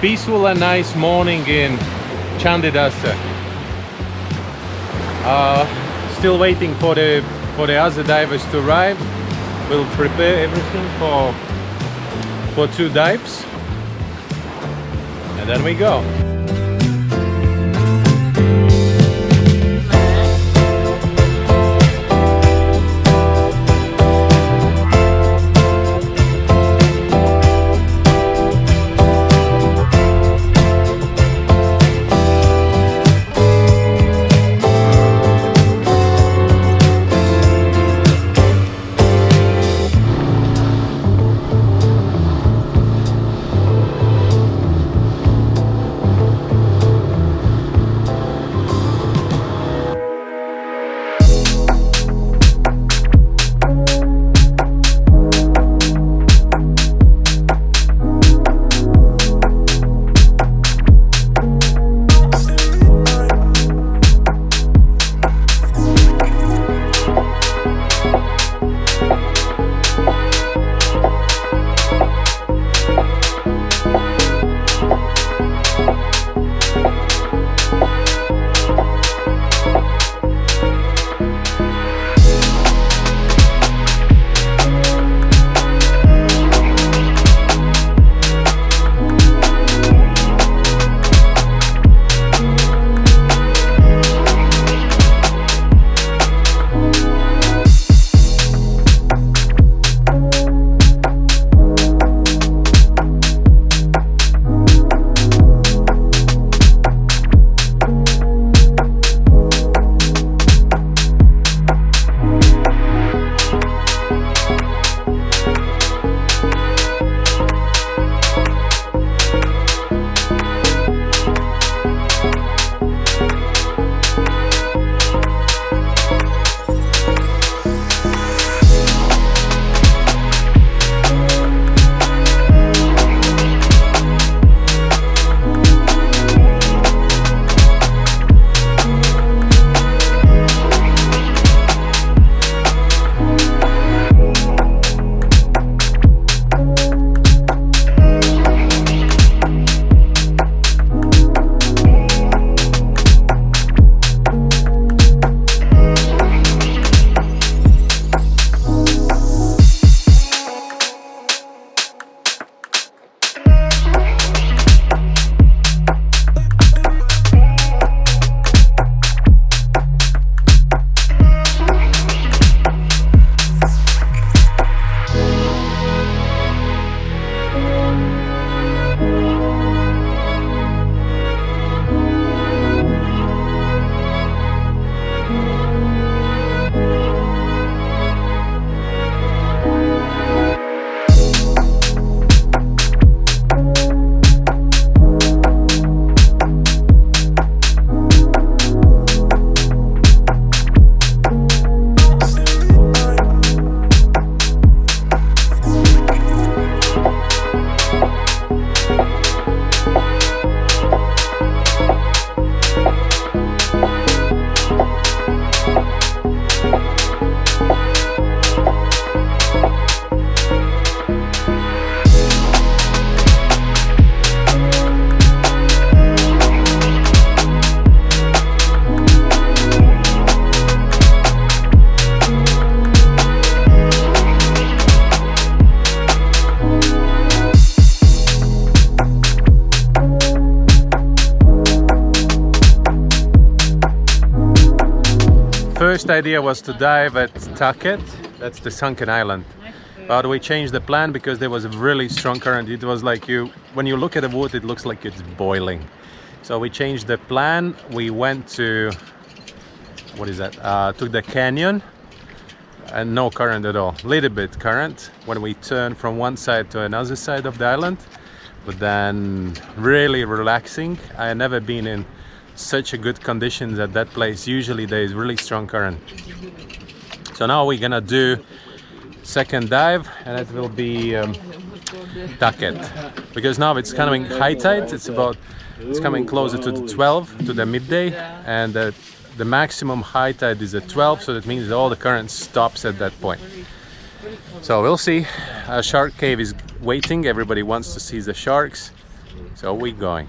peaceful and nice morning in Candidasa. Still waiting for the other divers to arrive. We'll prepare everything for 2 dives, and then we go. First idea was to dive at Taket, that's the sunken island. But we changed the plan because there was a really strong current. It was like when you look at the water, it looks like it's boiling. So we changed the plan. We went to, what is that? To the canyon, and no current at all. Little bit current when we turned from one side to another side of the island, but then really relaxing. I had never been in such a good conditions at that place. Usually there is really strong current. So now we're gonna do second dive, and it will be Taket, because now it's coming high tide. It's coming closer to the 12, to the midday, and the maximum high tide is at 12, so that means that all the current stops at that point. So we'll see. Shark Cave is waiting. Everybody wants to see the sharks. So we're going.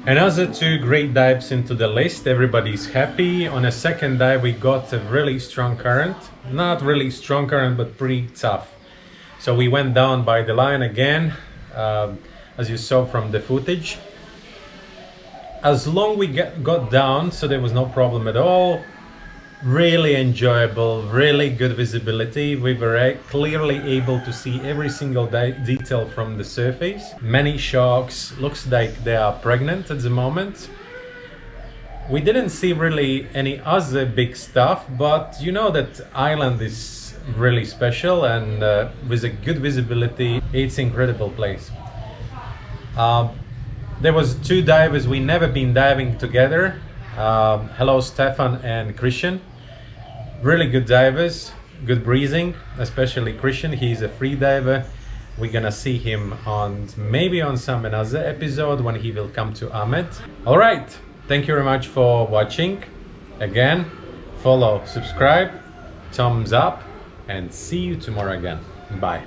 Another 2 great dives into the list. Everybody's happy. On a second dive we got a really strong current. Not really strong current, but pretty tough. So we went down by the line again, as you saw from the footage. As long we got down, so there was no problem at all. Really enjoyable, really good visibility. We were clearly able to see every single detail from the surface. Many sharks, looks like they are pregnant at the moment. We didn't see really any other big stuff, but you know that island is really special, and with a good visibility, it's an incredible place. There was 2 divers we never been diving together. Hello Stefan and Christian. Really good divers, good breathing, especially Christian. He's a free diver. We're gonna see him on maybe on some another episode when he will come to Ahmed. All right, thank you very much for watching. Again, follow, subscribe, thumbs up, and see you tomorrow again. Bye.